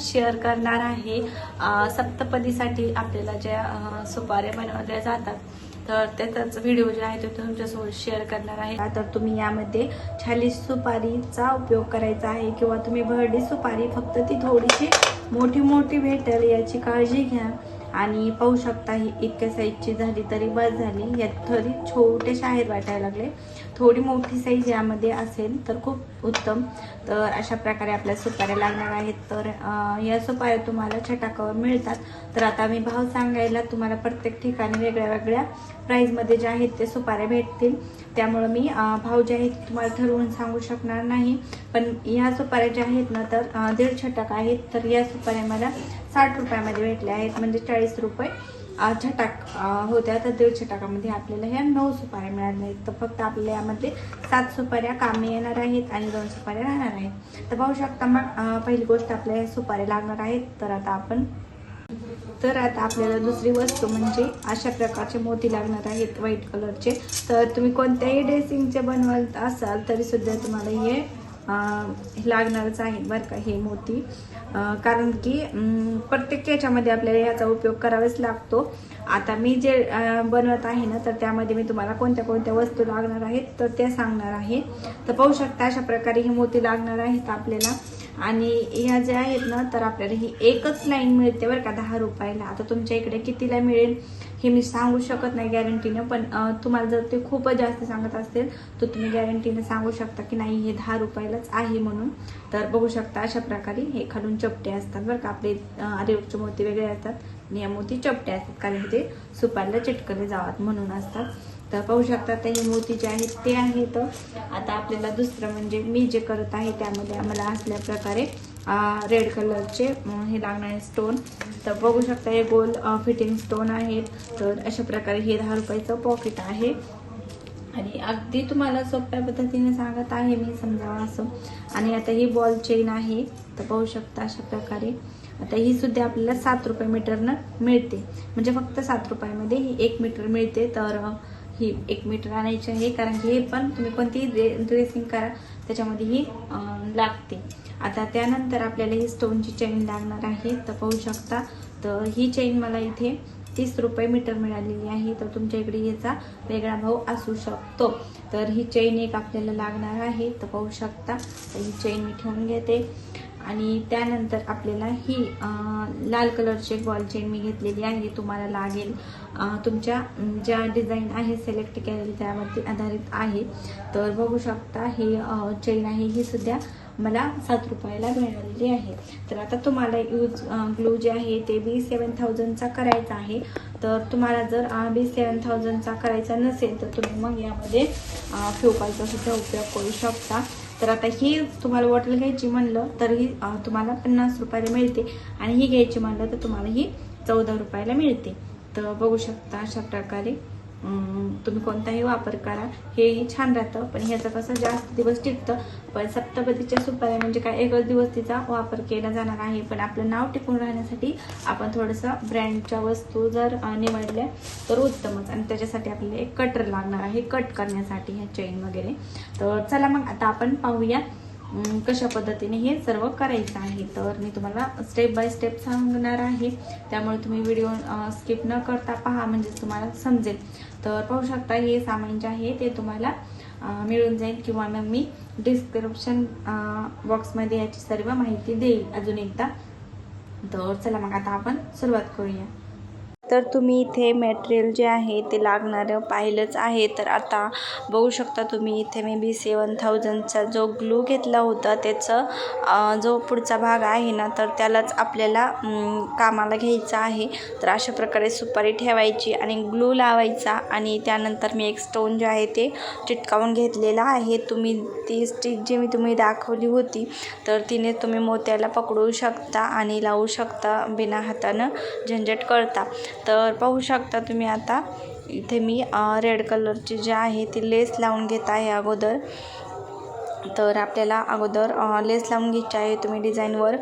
Share करणार आहे सप्तपदीसाठी आपल्याला ज्या सुपाऱ्या बनवल्या जातात तर त्याचाच व्हिडिओ जे आहे तो तुमच्यासोबत शेअर करणार आहे। तर तुम्ही यामध्ये छाली सुपारीचा उपयोग करायचा आहे किंवा तुम्ही भरडी सुपारी फक्त ती थोडीशी मोठी भेटेल याची काळजी घ्या। आणि पाहू शकता ही इतक्या साईजची झाली तरी बस झाली। यात थोडी छोटेसे आहेत वाटायला लागले, थोडी मोठी साईज यामध्ये असेल तर खूप उत्तम। तर अशा प्रकारे आपल्या सुपाऱ्या लागणार आहेत। तर या सुपाऱ्या तुम्हाला छटाकावर मिळतात। तर आता मी भाव सांगायला तुम्हाला प्रत्येक ठिकाणी वेगळ्या प्राईजमध्ये जे आहेत ते सुपाऱ्या भेटतील, त्यामुळे मी भाव जे आहेत तुम्हाला ठरवून सांगू शकणार नाही। पण या सुपाऱ्या ज्या आहेत ना तर 1.5 छटाक आहेत। तर या सुपाऱ्या मला 60 रुपयामध्ये भेटल्या आहेत, म्हणजे 40 रुपये छटाक होत्या। तर 1.5 छटाकामध्ये आपल्याला ह्या 9 सुपाऱ्या मिळाल्या आहेत। तर फक्त आपल्याला यामध्ये 7 सुपाऱ्या कामी येणार आहेत आणि 2 सुपाऱ्या राहणार आहेत। तर पाहू शकता मग पहिली गोष्ट आपल्याला सुपाऱ्या लागणार आहेत। तर आता आपल्याला दुसरी वस्तू म्हणजे अशा प्रकारचे मोती लागणार आहेत व्हाईट कलरचे। तर तुम्ही कोणत्याही ड्रेसिंगचे बनवत असाल तरी सुद्धा तुम्हाला हे लागणारच आहे बरं का, हे मोती। कारण की प्रत्येक याच्यामध्ये आपल्याला याचा उपयोग करावाच लागतो। आता मी जे बनवत आहे ना तर त्यामध्ये मी तुम्हाला कोणत्या वस्तू लागणार आहेत तर त्या सांगणार आहे। तर पाहू शकता अशा प्रकारे हे मोती लागणार आहेत आपल्याला। आणि ह्या ज्या आहेत ना तर आपल्याला ही एकच लाईन मिळते बरं का 10 रुपयाला। आता तुमच्या इकडे कितीला मिळेल हे मी सांगू शकत नाही गॅरंटीनं, पण तुम्हाला जर ते खूपच जास्त सांगत असेल तर तुम्ही गॅरंटीनं सांगू शकता की नाही हे 10 रुपयालाच आहे म्हणून। तर बघू शकता अशा प्रकारे हे खालून चपटे असतात बरं का। आपले आरीवर्कचे मोती वेगळे असतात आणि या मोती चपटे असतात, कारण ते सुपारीला चिटकले जावात म्हणून असतात। तर पाहू शकता ते हे मोती जे आहेत ते आहेत। आता आपल्याला दुसरं म्हणजे मी जे करत आहे त्यामध्ये आम्हाला असल्या प्रकारे रेड कलरचे हे लागणारे स्टोन। तर बघू शकता हे गोल फिटिंग स्टोन आहेत। तर अशा प्रकारे हे 10 रुपयाचं पॉकेट आहे आणि अगदी तुम्हाला सोप्या पद्धतीने सांगत आहे मी, समजावं असं। आणि आता ही बॉल चेन आहे। तर पाहू शकता अशा प्रकारे आता ही सुद्धा आपल्याला 7 रुपये मीटरनं मिळते, म्हणजे फक्त 7 रुपयामध्ये ही 1 मीटर मिळते। तर ही 1 मीटर आणायची आहे, कारण की हे पण तुम्ही कोणतीही ड्रेसिंग करा त्याच्यामध्ये ही लागते। आता त्यानंतर आपल्याला ही स्टोनची चेन लागणार आहे। तर पाहू शकता तर ही चेन मला इथे 30 रुपये मीटर मिळालेली आहे। तर तुमच्या इकडे याचा वेगळा भाव असू शकतो। तर ही चेन एक आपल्याला लागणार आहे। तर पाहू शकता तर ही चेन मी ठेवून घेते। आणि त्यानंतर आपल्याला ही लाल कलरची बॉल चेन मी घेतलेली आहे। तुम्हाला लागेल तुमच्या ज्या डिझाईन आहे सिलेक्ट केलेली त्यावरती आधारित आहे। तर बघू शकता ही चेन आहे, ही सुद्धा मला 7 रुपयाला मिळालेली आहे। तर आता तुम्हाला यूज ग्लू जे आहे ते B7000चा करायचा आहे। तर तुम्हाला जर B7000चा करायचा नसेल तर तुम्ही मग यामध्ये फ्युकालचा सुद्धा उपयोग करू शकता। तर आता ही तुम्हाला बॉटल घ्यायची म्हणलं तर ही तुम्हाला 50 रुपयाला मिळते आणि ही घ्यायची म्हणलं तर तुम्हाला ही 14 रुपयाला मिळते। तर बघू शकता अशा प्रकारे तुम्ही कोणताही वापर करा, हेही छान राहतं। पण ह्याचं कसं जास्त दिवस टिकतं, पण सप्तपदीच्या सुपाऱ्या म्हणजे काय एकच दिवस तिचा वापर केला जाणार आहे। पण आपलं नाव टिकून राहण्यासाठी आपण थोडंसं ब्रँडच्या वस्तू जर निवडल्या तर उत्तमच। आणि त्याच्यासाठी आपल्याला एक कटर लागणार आहे कट करण्यासाठी ह्या चेन वगैरे। तर चला मग आता आपण पाहूया कशा पद्धतीने हे सर्व करायचं आहे। तर मी तुम्हाला स्टेप बाय स्टेप सांगणार आहे, त्यामुळे तुम्ही व्हिडिओ स्किप न करता पहा म्हणजे तुम्हाला समजेल। तर पाहू शकता हे सामान जे आहे ते तुम्हाला मिळून जाईल किंवा मग मी डिस्क्रिप्शन बॉक्समध्ये याची सर्व माहिती देईल अजून एकदा। तर चला मग आता आपण सुरुवात करूया। तर तुम्ही इथे मटेरियल जे आहे ते लागणारं पाहिलंच आहे। तर आता बघू शकता तुम्ही इथे मी B7000चा जो ग्लू घेतला होता त्याचं जो पुढचा भाग आहे ना तर त्यालाच आपल्याला कामाला घ्यायचा आहे। तर अशा प्रकारे सुपारी ठेवायची आणि ग्लू लावायचा आणि त्यानंतर मी एक स्टोन जे आहे ते चिटकावून घेतलेला आहे। तुम्ही ती स्टिक जी मी तुम्ही दाखवली होती तर तिने तुम्ही मोत्याला पकडू शकता आणि लावू शकता बिना हातानं झंझट करता। तर पाहू शकता तुम्ही आता इथे मी रेड कलरची जी आहे ती लेस लावून घेत आहे अगोदर। तर आपल्याला अगोदर लेस लावून घ्यायची आहे. तुम्ही डिझाईनवर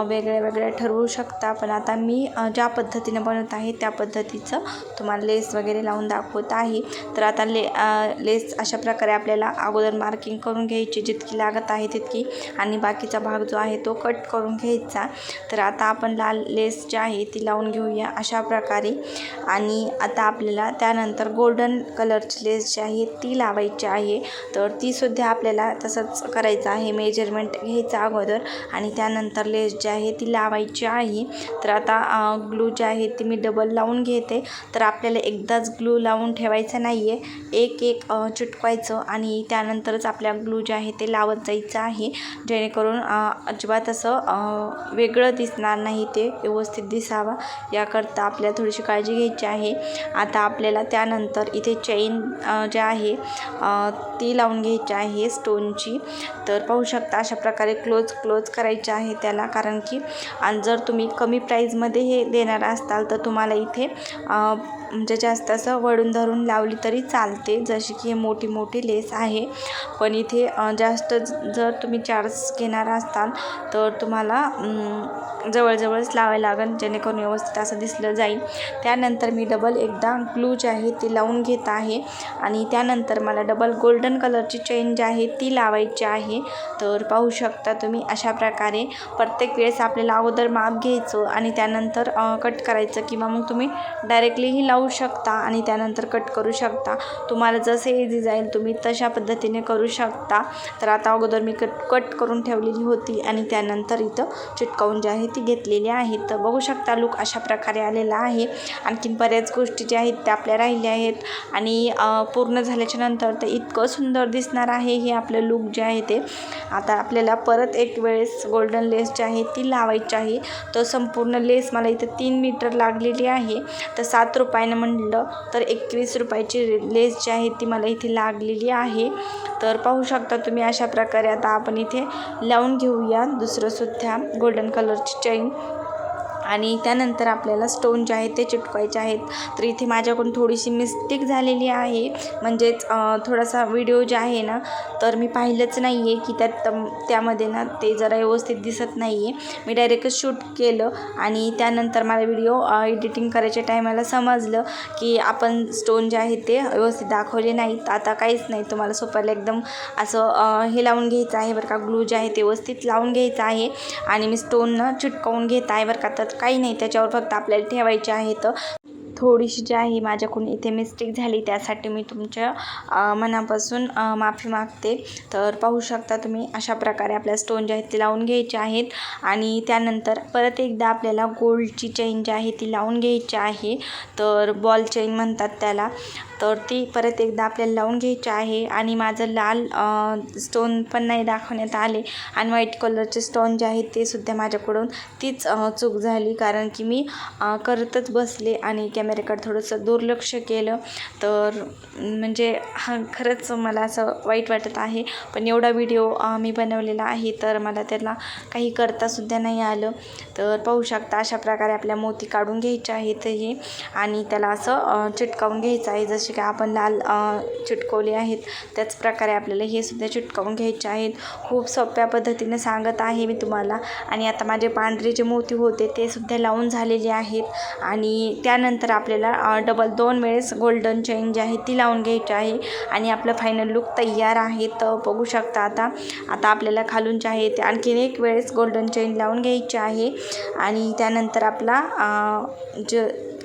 वेगळ्या ठरवू शकता, पण आता मी ज्या पद्धतीने बनवत आहे त्या पद्धतीचं तुम्हाला लेस वगैरे लावून दाखवत आहे. तर आता लेस अशा प्रकारे आपल्याला अगोदर मार्किंग करून घ्यायची, जितकी लागत आहे तितकी, आणि बाकीचा भाग जो आहे तो कट करून घ्यायचा. तर आता आपण लाल लेस जी आहे ती लावून घेऊया अशा प्रकारे. आणि आता आपल्याला त्यानंतर गोल्डन कलरची लेस जी आहे ती लावायची आहे. तर तीसुद्धा आपल्याला तसंच करायचं आहे. मेजरमेंट घ्यायचं अगोदर आणि त्यानंतर लेस जी आहे ती लावायची आहे. तर आता ग्लू जी आहे ती मी डबल लावून घेते. तर आपल्याला एकदाच ग्लू लावून ठेवायचं नाही आहे, एक चिटकवायचं आणि त्यानंतरच आपल्या ग्लू जे आहे ते लावत जायचं आहे, जेणेकरून अजिबात असं वेगळं दिसणार नाही, ते व्यवस्थित दिसावा याकरता आपल्याला थोडीशी काळजी घ्यायची आहे. आता आपल्याला त्यानंतर इथे चेन जे आहे ती लावून घ्यायची आहे स्टोनची. तर पाहू शकता अशा प्रकारे क्लोज करायचे आहे त्याला, कारण की आणि जर तुम्ही कमी प्राईजमध्ये हे देणार असाल तर तुम्हाला इथे म्हणजे जास्त असं वळून धरून लावली तरी चालते, जशी की हे मोठी लेस आहे. पण इथे जास्त जर तुम्ही चार्ज घेणार असाल तर तुम्हाला जवळच लावायला लागेल, जेणेकरून व्यवस्थित असं दिसलं जाईल. त्यानंतर मी डबल एकदा ग्लू जी आहे ती लावून घेत आहे आणि त्यानंतर मला डबल गोल्डन कलरची चेन जी आहे ती लावायची आहे. तर पाहू शकता तुम्ही अशा प्रकारे प्रत्येक वेळेस आपल्याला अगोदर माप घ्यायचं आणि त्यानंतर कट करायचं, किंवा मग तुम्ही डायरेक्टलीही लावू शकता आणि त्यानंतर कट करू शकता. तुम्हाला जसे इझी जाईल तुम्ही तशा पद्धतीने करू शकता. तर आता अगोदर मी कट करून ठेवलेली होती आणि त्यानंतर इथं चिटकावून जी आहे ती घेतलेली आहे. तर बघू शकता लूक अशा प्रकारे आलेला आहे. आणखीन बऱ्याच गोष्टी ज्या आहेत त्या आपल्या राहिल्या आहेत आणि पूर्ण झाल्याच्या नंतर ते इतकं सुंदर दिसणार आहे हे आपलं लूक जे आहे ते. आता आपल्याला परत एक वेळेस गोल्डन लेस जी आहे ती लावायची आहे. तर संपूर्ण लेस मला इथे 3 मीटर लागलेली आहे. तर 7 रुपयानं म्हटलं तर 21 रुपयाची लेस जी आहे ती मला इथे लागलेली आहे. तर पाहू शकता तुम्ही अशा प्रकारे. आता आपण इथे लावून घेऊया दुसरंसुद्धा गोल्डन कलरची चेन आणि त्यानंतर आपल्याला स्टोन जे आहेत ते चिटकवायचे आहेत. तर इथे माझ्याकडून थोडीशी मिस्टेक झालेली आहे, म्हणजेच थोडासा व्हिडिओ जे आहे ना तर मी पाहिलंच नाही आहे की त्यामध्ये ना ते जरा व्यवस्थित दिसत नाही आहे. मी डायरेक्टच शूट केलं आणि त्यानंतर मला व्हिडिओ एडिटिंग करायच्या टायमाला समजलं की आपण स्टोन जे आहे ते व्यवस्थित दाखवले नाहीत. आता काहीच नाही, तुम्हाला सोपायला एकदम असं हे लावून घ्यायचं आहे बरं का, ग्लू जे आहे ते व्यवस्थित लावून घ्यायचं आहे आणि मी स्टोननं चिटकवून घेत आहे बरं का. तर काही नाही, त्याच्यावर फक्त आपल्याला ठेवायचे आहेत. थोडीशी जी आहे माझ्याकडून इथे मिस्टेक झाली, त्यासाठी मी तुमच्या मनापासून माफी मागते. तर पाहू शकता तुम्ही अशा प्रकारे आपल्या स्टोन जे आहेत ते लावून घ्यायचे आहेत आणि त्यानंतर परत एकदा आपल्याला गोल्डची चेन जी आहे ती लावून घ्यायची आहे. तर बॉल चेन म्हणतात त्याला. तर ती परत एकदा आपल्याला लावून घ्यायची आहे आणि माझं लाल स्टोन पण नाही दाखवण्यात आले आणि व्हाईट कलरचे स्टोन जे आहेत ते सुद्धा माझ्याकडून तीच चूक झाली, कारण की मी करतच बसले आणि कॅमेऱ्याकडे थोडंसं दुर्लक्ष केलं. तर म्हणजे खरंच मला असं वाईट वाटत आहे. पण एवढा व्हिडिओ मी बनवलेला आहे तर मला त्याला काही करतासुद्धा नाही आलं. तर पाहू शकता अशा प्रकारे आपल्या मोती काढून घ्यायचे आहेत हे आणि त्याला असं चिटकावून घ्यायचं आहे. जसे की आपण लाल चिटकवले आहेत त्याच प्रकारे आपल्याला हे सुद्धा चिटकावून घ्यायचे आहेत. खूप सोप्या पद्धतीने सांगत आहे मी तुम्हाला. आणि आता माझे पांढरे जे मोती होते ते सुद्धा लावून झालेले आहेत आणि त्यानंतर आपल्याला डबल 2 वेळेस गोल्डन चेन जी आहे ती लावून घ्यायची आहे आणि आपलं फायनल लुक तयार आहे. तर बघू शकता आता आपल्याला खालून जे आहे ते आणखीन एक वेळेस गोल्डन चेन लावून घ्यायची आहे आणि त्यानंतर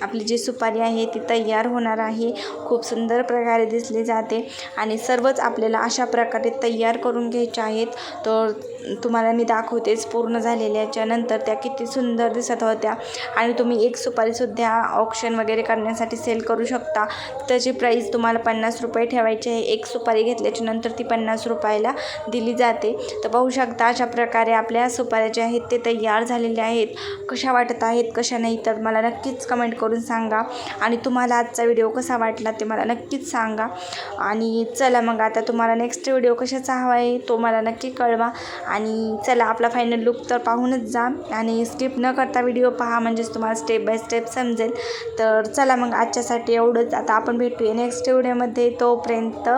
आपली जी सुपारी आहे ती तयार होणार आहे. खूप सुंदर प्रकारे दिसली जाते आणि सर्वच आपल्याला अशा प्रकारे तयार करून घ्यायचे आहेत. तर तुम्हाला मी दाखवतेच पूर्ण झालेल्याच्या नंतर त्या किती सुंदर दिसत होत्या. आणि तुम्ही एक सुपारीसुद्धा ऑप्शन वगैरे करण्यासाठी सेल करू शकता. त्याची प्राईस तुम्हाला 50 रुपये ठेवायची आहे. एक सुपारी घेतल्याच्या नंतर ती 50 रुपयाला दिली जाते. तर पाहू शकता अशा प्रकारे आपल्या सुपाऱ्या ज्या आहेत ते तयार झालेल्या आहेत. कशा वाटत आहेत कशा नाही तर मला नक्कीच कमेंट करू करून सांगा आणि तुम्हाला आजचा व्हिडिओ कसा वाटला ते मला नक्कीच सांगा. आणि चला मग आता तुम्हाला नेक्स्ट व्हिडिओ कशाचा हवा आहे तो मला नक्की कळवा. आणि चला आपला फायनल लुक तर पाहूनच जा आणि स्किप न करता व्हिडिओ पहा, म्हणजेच तुम्हाला स्टेप बाय स्टेप समजेल. तर चला मग आजच्यासाठी एवढंच. आता आपण भेटूया नेक्स्ट व्हिडिओमध्ये. तोपर्यंत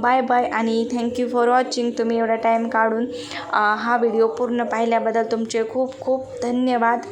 बाय बाय आणि थँक्यू फॉर वॉचिंग. तुम्ही एवढा टाईम काढून हा व्हिडिओ पूर्ण पाहिल्याबद्दल तुमचे खूप खूप धन्यवाद.